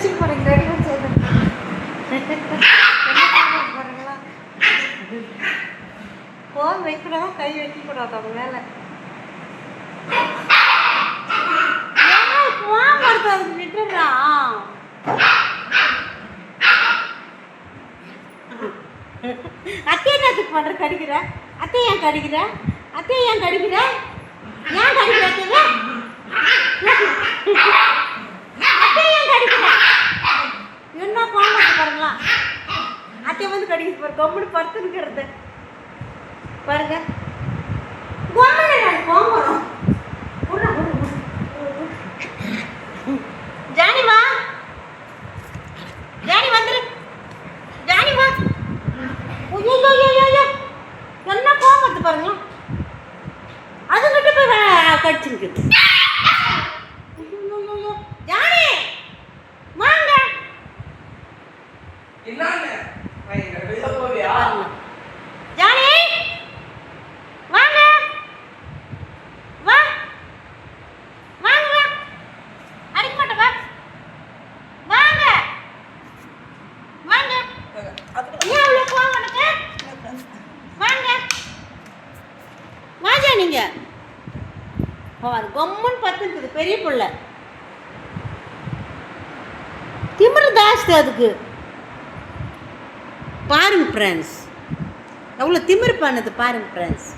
வச்சுட்டு போறீங்க ரெடி பண்ணி போறீங்களா? ஃபோன் வைக்கூடாது, கை வைக்கக்கூடாது அவங்க மேலே. வாங்க அதுக்கு விட்டுறா. அத்தை என்னத்துக்கு பண்ற? கடிக்கிற அத்தை ஏன் கடிக்கிற? அத்தை ஏன் கடிக்கிற? ஏன் கடிக்கிற? அத்தை ஏன் கடிக்கிற? என்ன கோவத்தை பாருங்களா? அத்தை வந்து கடிக்கிட்டு பாரு. கம்முன்னு படுத்துக்கிறது பாருங்க. கோவம் ஜானி வா, ஜானி வந்துரு, ஜானி வா. என்ன கோவம் வருது பாருங்க. அதுகிட்ட போய் கடிச்சுருக்கு. ஜானி வாங்க. ஜானி வாங்க, வா வாங்க, வா அடிக்க மாட்டேன், வா வாங்க வாங்க. ஏன் அவ்வளோ கோவம் உனக்கு? வாங்க வாஜா. நீங்க அது கம்முன்னு பத்துக்குது. பெரிய பிள்ளை திமிரு ஜாஸ்தி அதுக்கு. பாருங்க ஃப்ரெண்ட்ஸ், எவ்வளோ திமிரு பண்ணுது பாருங்க ஃப்ரெண்ட்ஸ்.